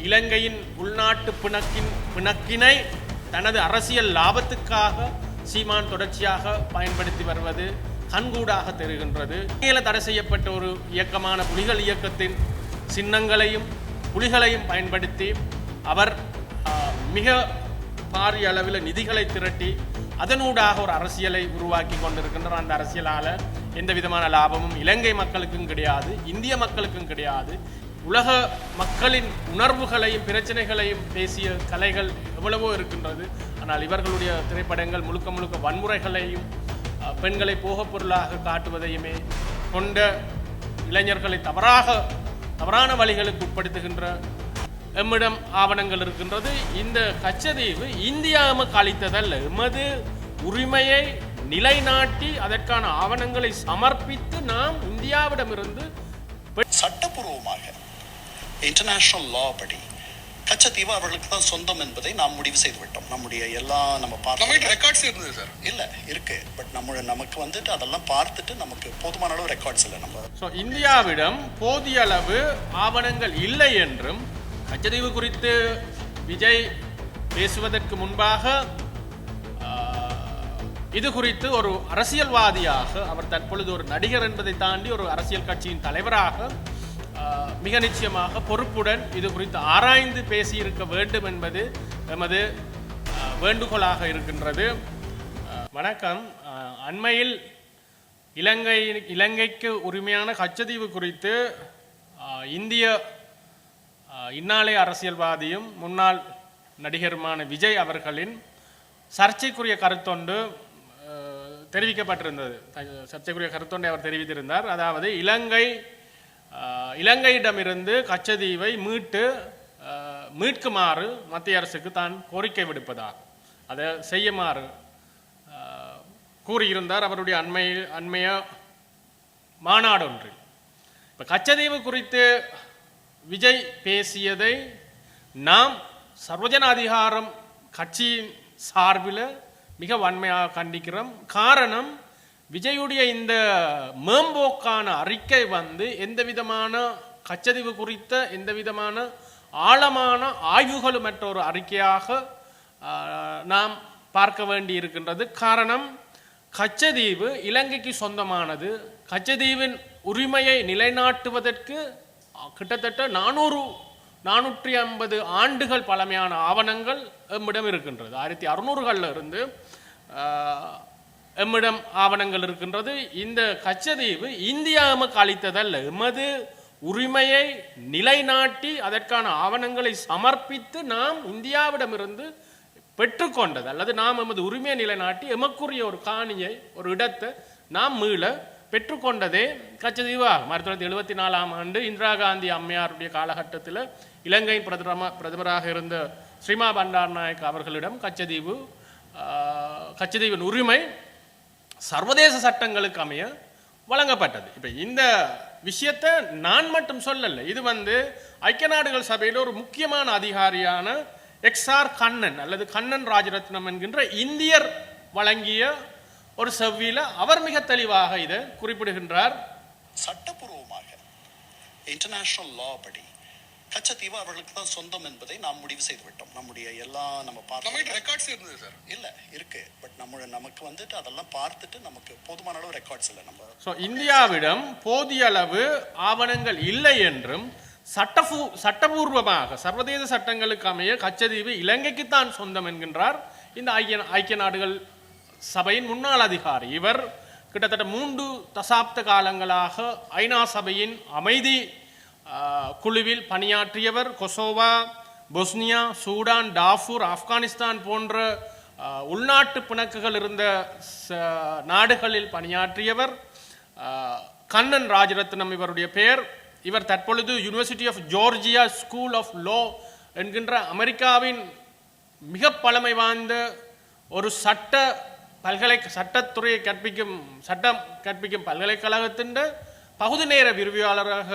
இலங்கையின் உள்நாட்டு பிணக்கினை தனது அரசியல் லாபத்துக்காக சீமான் தொடர்ச்சியாக பயன்படுத்தி வருவது கண்கூடாக தெரிகின்றது. தடை செய்யப்பட்ட ஒரு இயக்கமான புலிகள் இயக்கத்தின் சின்னங்களையும் புலிகளையும் பயன்படுத்தி அவர் மிக பாரிய அளவில் நிதிகளை திரட்டி அதனூடாக ஒரு அரசியலை உருவாக்கி கொண்டிருக்கின்ற அந்த அரசியலால் எந்த விதமான லாபமும் இலங்கை மக்களுக்கும் கிடையாது, இந்திய மக்களுக்கும் கிடையாது. உலக மக்களின் உணர்வுகளையும் பிரச்சனைகளையும் பேசிய கலைகள் எவ்வளவோ இருக்கின்றது. ஆனால் இவர்களுடைய திரைப்படங்கள் முழுக்க முழுக்க வன்முறைகளையும் பெண்களை போகப் பொருளாக காட்டுவதையுமே கொண்ட இளைஞர்களை தவறான வழிகளுக்கு உட்படுத்துகின்ற எம்மிடம் ஆவணங்கள் இருக்கின்றது. இந்த கச்சதீவு இந்தியா எமக்கு அளித்ததல்ல, எமது உரிமையை நிலைநாட்டி அதற்கான ஆவணங்களை சமர்ப்பித்து நாம் இந்தியாவிடமிருந்து சட்டப்பூர்வமாக இன்டர்நேஷனல் லா படி கச்சத்தீவு அவர்களுக்கு தான் சொந்தம் என்பதை நாம் முடிவு செய்து விட்டோம். நம்முடைய எல்லா ரெக்கார்ட்ஸ் இருந்தது சார் இல்லை இருக்கு. பட் நமக்கு வந்துட்டு அதெல்லாம் பார்த்துட்டு நமக்கு போதுமான அளவு ரெக்கார்ட்ஸ் இல்லை. நம்ம இந்தியாவிடம் போதிய அளவு ஆவணங்கள் இல்லை என்றும் கச்சதீவு குறித்து விஜய் பேசுவதற்கு முன்பாக இது குறித்து ஒரு அரசியல்வாதியாக அவர் தற்பொழுது ஒரு நடிகர் என்பதை தாண்டி ஒரு அரசியல் கட்சியின் தலைவராக மிக நிச்சயமாக பொறுப்புடன் இது குறித்து ஆராய்ந்து பேசியிருக்க வேண்டும் என்பது எமது வேண்டுகோளாக இருக்கின்றது. வணக்கம். அண்மையில் இலங்கைக்கு உரிமையான கச்சதீவு குறித்து இந்திய இந்நாளைய அரசியல்வாதியும் முன்னாள் நடிகருமான விஜய் அவர்களின் சர்ச்சைக்குரிய கருத்தொண்டு தெரிவிக்கப்பட்டிருந்தது. சர்ச்சைக்குரிய கருத்தொண்டை அவர் தெரிவித்திருந்தார். அதாவது இலங்கையிடமிருந்து கச்சதீவை மீட்குமாறு மத்திய அரசுக்கு தான் கோரிக்கை விடுப்பதாக அதை செய்யுமாறு கூறியிருந்தார் அவருடைய அண்மைய மாநாடு ஒன்றில். இப்போ கச்சதீவு குறித்து விஜய் பேசியதை நாம் சர்வஜன அதிகாரம் கட்சியின் சார்பில் மிக வன்மையாக கண்டிக்கிறோம். காரணம், விஜயுடைய இந்த மேம்போக்கான அறிக்கை எந்த விதமான கச்சதீவு குறித்த எந்த விதமான ஆழமான ஆய்வுகளும் மற்ற ஒரு அறிக்கையாக நாம் பார்க்க வேண்டி இருக்கின்றது. காரணம், கச்சதீவு இலங்கைக்கு சொந்தமானது. கச்சதீவின் உரிமையை நிலைநாட்டுவதற்கு கிட்டத்தட்ட 450 ஆண்டுகள் பழமையான ஆவணங்கள் எம்மிடம் இருக்கின்றது. 1600களில் இருந்து எம்மிடம் ஆவணங்கள் இருக்கின்றது. இந்த கச்சதீவு இந்தியா எமக்கு அளித்ததல்ல, எமது உரிமையை நிலைநாட்டி அதற்கான ஆவணங்களை சமர்ப்பித்து நாம் இந்தியாவிடமிருந்து பெற்றுக்கொண்டது, அல்லது நாம் எமது உரிமையை நிலைநாட்டி எமக்குரிய ஒரு காணியை ஒரு இடத்தை நாம் மீள பெற்றுக்கொண்டதே கச்சதீவு ஆகும். 1974ஆம் ஆண்டு இந்திரா காந்தி அம்மையாருடைய காலகட்டத்தில் இலங்கையின் பிரதமராக இருந்த ஸ்ரீமா பண்டாரநாயக்க அவர்களிடம் கச்சதீவின் உரிமை சர்வதேச சட்டங்களுக்கு அமைய வழங்கப்பட்டது. இப்போ இந்த விஷயத்தை நான் மட்டும் சொல்லலை, இது ஐக்கிய நாடுகள் சபையில் ஒரு முக்கியமான அதிகாரியான XR கண்ணன் அல்லது கண்ணன் ராஜரத்னம் என்கின்ற இந்தியர் வழங்கிய ஒரு செவ்வியில அவர் மிக தெளிவாக இதை குறிப்பிடுகின்றார். சட்டப்பூர்வமாக இன்டர்நேஷனல் லா படி கச்சத்தீவு அவர்களுக்கு தான் சொந்தம் என்பதை நாம் முடிவு செய்து விட்டோம். நம்முடைய எல்லா ரெக்கார்ட்ஸ் இருந்தது சார் இல்லை இருக்கு. பட் நமக்கு வந்துட்டு அதெல்லாம் பார்த்துட்டு நமக்கு போதுமான அளவு ரெக்கார்ட்ஸ் இல்லை. நம்ம இந்தியாவிடம் போதிய அளவு ஆவணங்கள் இல்லை என்றும் சட்டபூர்வமாக சர்வதேச சட்டங்களுக்கு அமைய கச்சதீவு இலங்கைக்குத்தான் சொந்தம் என்கின்றார் இந்த ஐக்கிய நாடுகள் சபையின் முன்னாள் அதிகாரி. இவர் கிட்டத்தட்ட 3 தசாப்த காலங்களாக ஐநா சபையின் அமைதி குழுவில் பணியாற்றியவர். கொசோவா, பொஸ்னியா, சூடான், டார்ஃபூர், ஆப்கானிஸ்தான் போன்ற உள்நாட்டு பிணக்குகள் இருந்த நாடுகளில் பணியாற்றியவர். கண்ணன் ராஜரத்னம் இவருடைய பெயர். இவர் தற்பொழுது university of Georgia school of law என்கின்ற அமெரிக்காவின் மிக பழமை வாய்ந்த ஒரு சட்டத்துறையை சட்டம் கற்பிக்கும் பல்கலைக்கழகத்தின் பகுதி நேர விரிவியாளராக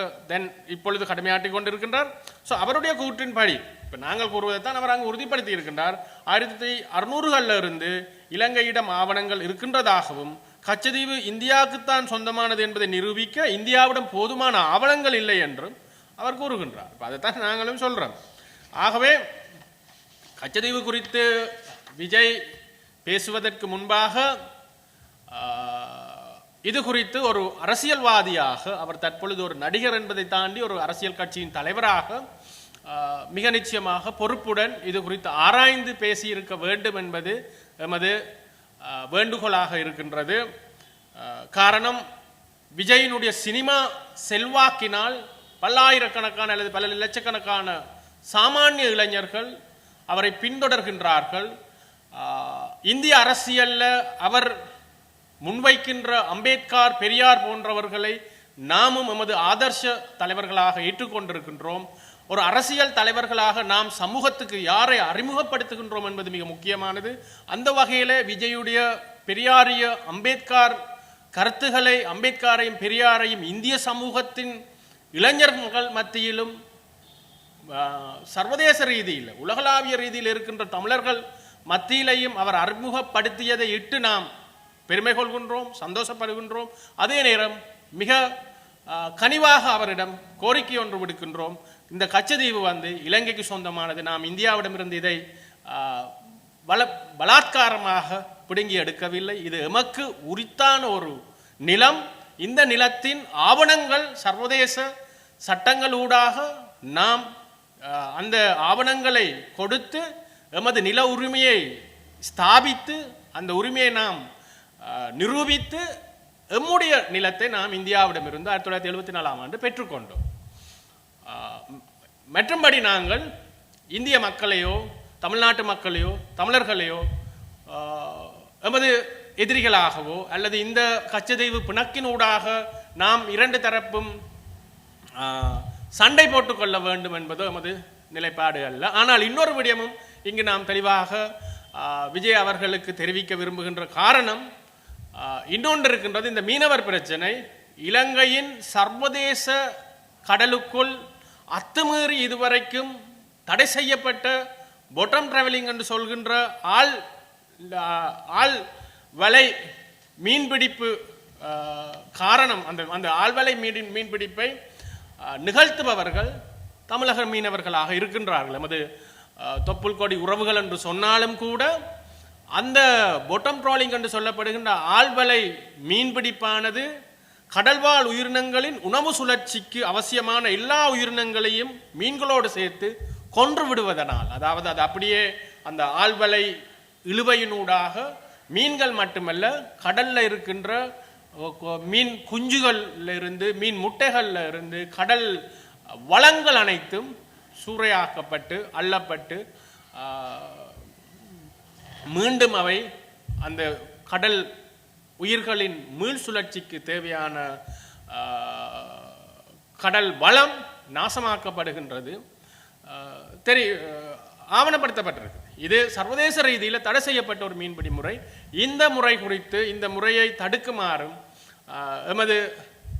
இப்பொழுது கடமையாற்றி கொண்டிருக்கின்றார். ஸோ அவருடைய கூற்றின்படி இப்போ நாங்கள் கூறுவதைத்தான் அவர் அங்கு உறுதிப்படுத்தி இருக்கின்றார். 1600களில் இருந்து இலங்கையிடம் ஆவணங்கள் இருக்கின்றதாகவும் கச்சதீவு இந்தியாவுக்குத்தான் சொந்தமானது என்பதை நிரூபிக்க இந்தியாவிடம் போதுமான ஆவணங்கள் இல்லை என்றும் அவர் கூறுகின்றார். அதைத்தான் நாங்களும் சொல்கிறோம். ஆகவே கச்சதீவு குறித்து விஜய் பேசுவதற்கு முன்பாக இது குறித்து ஒரு அரசியல்வாதியாக, அவர் தற்பொழுது ஒரு நடிகர் என்பதை தாண்டி ஒரு அரசியல் கட்சியின் தலைவராக மிக நிச்சயமாக பொறுப்புடன் இது குறித்து ஆராய்ந்து பேசியிருக்க வேண்டும் என்பது எமது வேண்டுகோளாக இருக்கின்றது. காரணம், விஜயினுடைய சினிமா செல்வாக்கினால் பல்லாயிரக்கணக்கான அல்லது பல லட்சக்கணக்கான சாமானிய இளைஞர்கள் அவரை பின்தொடர்கின்றார்கள். இந்திய அரசியலில் அவர் முன்வைக்கின்ற அம்பேத்கர், பெரியார் போன்றவர்களை நாமும் எமது ஆதர்ஷ தலைவர்களாக ஏற்றுக்கொண்டிருக்கின்றோம். ஒரு அரசியல் தலைவர்களாக நாம் சமூகத்துக்கு யாரை அறிமுகப்படுத்துகின்றோம் என்பது மிக முக்கியமானது. அந்த வகையில் விஜயுடைய பெரியாரிய அம்பேத்கர் கருத்துக்களை, அம்பேத்கரையும் பெரியாரையும் இந்திய சமூகத்தின் இளைஞர்கள் மத்தியிலும் சர்வதேச ரீதியில், உலகளாவிய ரீதியில் இருக்கின்ற தமிழர்கள் மத்தியிலையும் அவர் அறிமுகப்படுத்தியதை இட்டு நாம் பெருமை கொள்கின்றோம், சந்தோஷப்படுகின்றோம். அதே நேரம் மிக கனிவாக அவரிடம் கோரிக்கை ஒன்று விடுக்கின்றோம். இந்த கச்சதீவு இலங்கைக்கு சொந்தமானது. நாம் இந்தியாவிடமிருந்து இதை பலாத்காரமாக பிடுங்கி எடுக்கவில்லை. இது எமக்கு உரித்தான ஒரு நிலம். இந்த நிலத்தின் ஆவணங்கள் சர்வதேச சட்டங்களூடாக நாம் அந்த ஆவணங்களை கொடுத்து எமது நில உரிமையை ஸ்தாபித்து, அந்த உரிமையை நாம் நிரூபித்து எம்முடைய நிலத்தை நாம் இந்தியாவிடமிருந்து 1974ஆம் ஆண்டு பெற்றுக்கொண்டோம். மற்றும்படி நாங்கள் இந்திய மக்களையோ, தமிழ்நாட்டு மக்களையோ, தமிழர்களையோ எமது எதிரிகளாகவோ அல்லது இந்த கச்சதீவு பிணக்கினூடாக நாம் இரண்டு தரப்பும் சண்டை போட்டுக்கொள்ள வேண்டும் என்பதோ எமது நிலைப்பாடு அல்ல. ஆனால் இன்னொரு விடயமும் இங்கு நாம் தெளிவாக விஜய் அவர்களுக்கு தெரிவிக்க விரும்புகின்ற காரணம் இன்னொன்று இருக்கின்றது. இந்த மீனவர் பிரச்சனை இலங்கையின் சர்வதேச கடலுக்குள் அத்துமீறி இதுவரைக்கும் தடை செய்யப்பட்ட பொட்டம் டிராவலிங் என்று சொல்கின்ற ஆள் வலை மீன்பிடிப்பு காரணம், அந்த ஆழ்வலை மீன்பிடிப்பை நிகழ்த்துபவர்கள் தமிழக மீனவர்களாக இருக்கின்றார்கள். நமது தொப்புள் கொடி உறவுகள் என்று சொன்னாலும் கூட அந்த பொட்டம் ட்ராலிங் என்று சொல்லப்படுகின்ற ஆழ்வலை மீன்பிடிப்பானது கடல்வாழ் உயிரினங்களின் உணவு சுழற்சிக்கு அவசியமான எல்லா உயிரினங்களையும் மீன்களோடு சேர்த்து கொன்று விடுவதனால், அதாவது அது அப்படியே அந்த ஆழ்வலை இழுவையினூடாக மீன்கள் மட்டுமல்ல, கடல்ல இருக்கின்ற மீன் குஞ்சுகள்ல இருந்து, மீன் முட்டைகள்ல இருந்து, கடல் வளங்கள் அனைத்தும் சூறையாக்கப்பட்டு அள்ளப்பட்டு மீண்டும் அவை அந்த கடல் உயிர்களின் மீள் சுழற்சிக்கு தேவையான கடல் வளம் நாசமாக்கப்படுகின்றது. ஆவணப்படுத்தப்பட்டிருக்கு. இது சர்வதேச ரீதியில் தடை செய்யப்பட்ட ஒரு மீன்பிடி முறை. இந்த முறை குறித்து, இந்த முறையை தடுக்குமாறும் எமது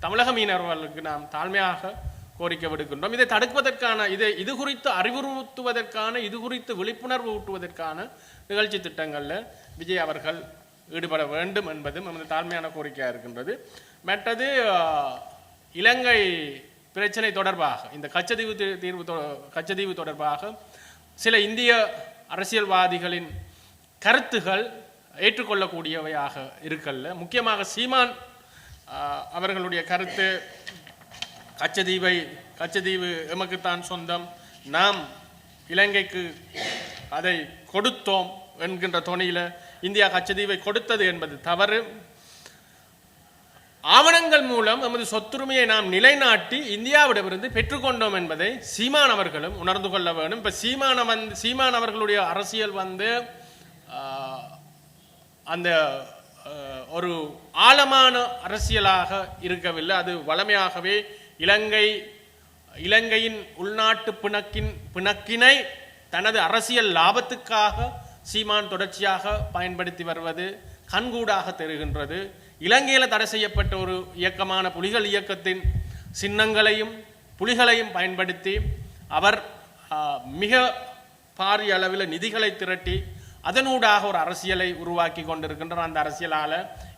தமிழக மீனவர்களுக்கு நாம் தாழ்மையாக கோரிக்கை விடுக்கின்றோம். இதை தடுப்பதற்கான, இது குறித்து அறிவுறுத்துவதற்கான, இது குறித்து விழிப்புணர்வு ஊட்டுவதற்கான நிகழ்ச்சி திட்டங்களில் விஜய் அவர்கள் ஈடுபட வேண்டும் என்பதும் நமது தாழ்மையான கோரிக்கையாக இருக்கின்றது. மற்றது இலங்கை பிரச்சனை தொடர்பாக, இந்த கச்சதீவு தொடர்பாக சில இந்திய அரசியல்வாதிகளின் கருத்துகள் ஏற்றுக்கொள்ளக்கூடியவையாக இருக்கல்ல. முக்கியமாக சீமான் அவர்களுடைய கருத்து, கச்சதீவு எமக்குத்தான் சொந்தம், நாம் இலங்கைக்கு அதை கொடுத்தோம் என்கின்ற தொனியில் இந்தியா கச்சதீவை கொடுத்தது என்பது தவறு. ஆவணங்கள் மூலம் நமது சொத்துரிமையை நாம் நிலைநாட்டி இந்தியாவிடமிருந்து பெற்றுக்கொண்டோம் என்பதை சீமான் அவர்களும் உணர்ந்து கொள்ள வேண்டும். இப்போ சீமான் அவர்களுடைய அரசியல் அந்த ஒரு ஆழமான அரசியலாக இருக்கவில்லை. அது வளமையாகவே இலங்கையின் உள்நாட்டு பிணக்கினை தனது அரசியல் லாபத்துக்காக சீமான் தொடர்ச்சியாக பயன்படுத்தி வருவது கண்கூடாக தெரிகின்றது. இலங்கையில் தடை செய்யப்பட்ட ஒரு இயக்கமான புலிகள் இயக்கத்தின் சின்னங்களையும் புலிகளையும் பயன்படுத்தி அவர் மிக பாரிய அளவில் நிதிகளை திரட்டி அதனூடாக ஒரு அரசியலை உருவாக்கி கொண்டிருக்கின்றனர். அந்த அரசியலால்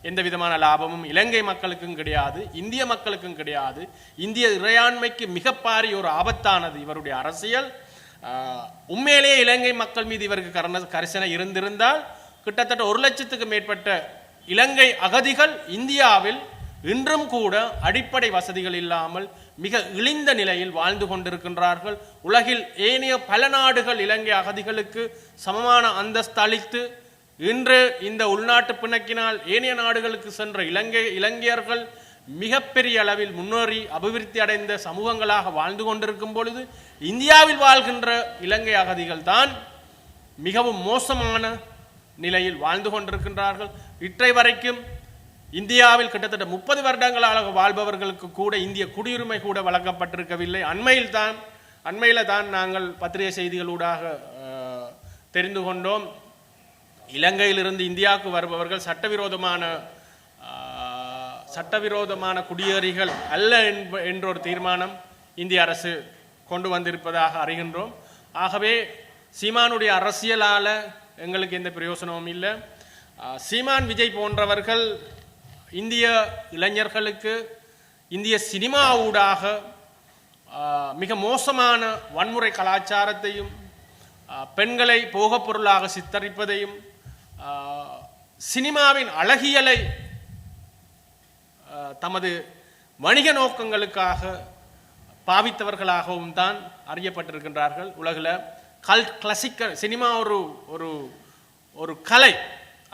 எந்த விதமான லாபமும் இலங்கை மக்களுக்கும் கிடையாது, இந்திய மக்களுக்கும் கிடையாது. இந்திய இறையாண்மைக்கு மிக பாரிய ஒரு ஆபத்தானது இவருடைய அரசியல். உண்மையிலேயே இலங்கை மக்கள் மீது இவருக்கு கரிசனை இருந்திருந்தால் கிட்டத்தட்ட 1 லட்சத்துக்கு மேற்பட்ட இலங்கை அகதிகள் இந்தியாவில் இன்றும் கூட அடிப்படை வசதிகள் இல்லாமல் மிக இழிந்த நிலையில் வாழ்ந்து கொண்டிருக்கின்றார்கள். உலகில் ஏனைய பல நாடுகள் இலங்கை அகதிகளுக்கு சமமான அந்தஸ்து அளித்து இன்று இந்த உள்நாட்டு பிணக்கினால் ஏனைய நாடுகளுக்கு சென்ற இலங்கையர்கள் மிகப்பெரிய அளவில் முன்னேறி அபிவிருத்தி அடைந்த சமூகங்களாக வாழ்ந்து கொண்டிருக்கும் பொழுது இந்தியாவில் வாழ்கின்ற இலங்கை அகதிகள் தான் மிகவும் மோசமான நிலையில் வாழ்ந்து கொண்டிருக்கின்றார்கள். இற்றை வரைக்கும் இந்தியாவில் கிட்டத்தட்ட 30 வருடங்களாக வாழ்பவர்களுக்கு கூட இந்திய குடியுரிமை கூட வழங்கப்பட்டிருக்கவில்லை. அண்மையில் தான் நாங்கள் பத்திரிகை செய்திகளூடாக தெரிந்து கொண்டோம். இலங்கையிலிருந்து இந்தியாவுக்கு வருபவர்கள் சட்டவிரோதமான குடியேறிகள் அல்ல என்ற ஒரு தீர்மானம் இந்திய அரசு கொண்டு வந்திருப்பதாக அறிகின்றோம். ஆகவே சீமானுடைய அரசியலால் எங்களுக்கு எந்த பிரயோசனமும் இல்லை. சீமான் விஜய் போன்றவர்கள் இந்திய இளைஞர்களுக்கு இந்திய சினிமா ஊடாக மிக மோசமான வன்முறை கலாச்சாரத்தையும் பெண்களை போகப் பொருளாக சித்தரிப்பதையும் சினிமாவின் அழகியலை தமது வணிக நோக்கங்களுக்காக பாவித்தவர்களாகவும் தான் அறியப்பட்டிருக்கின்றார்கள். உலகில் கிளாசிக்கல் சினிமா ஒரு கலை.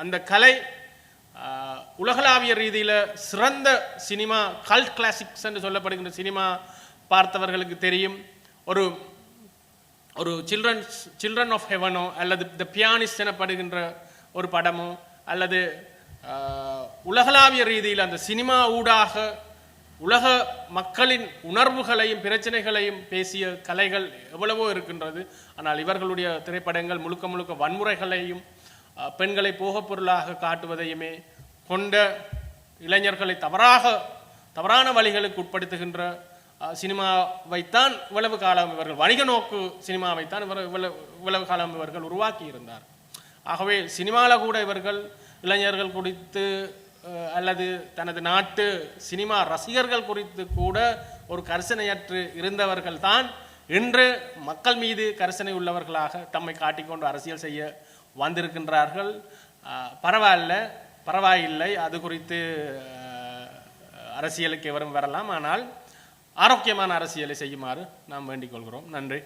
அந்த கலை உலகளாவிய ரீதியில் சிறந்த சினிமா கல்ட் கிளாசிக்ஸ் என்று சொல்லப்படுகின்ற சினிமா பார்த்தவர்களுக்கு தெரியும். ஒரு சில்ட்ரன் ஆஃப் ஹெவனோ அல்லது த பியானிஸ்ட் எனப்படுகின்ற ஒரு படமோ அல்லது உலகளாவிய ரீதியில் அந்த சினிமா ஊடாக உலக மக்களின் உணர்வுகளையும் பிரச்சனைகளையும் பேசிய கலைகள் எவ்வளவோ இருக்கின்றது. ஆனால் இவர்களுடைய திரைப்படங்கள் முழுக்க வன்முறைகளையும் பெண்களை போகப் பொருளாக காட்டுவதையுமே கொண்ட இளைஞர்களை தவறான வழிகளுக்கு உட்படுத்துகின்ற சினிமாவைத்தான் இவ்வளவு காலம் இவர்கள் வணிக நோக்கு சினிமாவைத்தான் இவ்வளவு காலம் இவர்கள் உருவாக்கி இருந்தார். ஆகவே சினிமாவில் கூட இவர்கள் இளைஞர்கள் குறித்து அல்லது தனது நாட்டு சினிமா ரசிகர்கள் குறித்து கூட ஒரு கரிசனையற்று இருந்தவர்கள் தான் இன்று மக்கள் மீது கரிசனை உள்ளவர்களாக தம்மை காட்டிக்கொண்டு அரசியல் செய்ய வந்திருக்கின்றார்கள். பரவாயில்லை, அது குறித்து அரசியலுக்கு எவரும் வரலாம். ஆனால் ஆரோக்கியமான அரசியலை செய்யுமாறு நாம் வேண்டிக் கொள்கிறோம். நன்றி.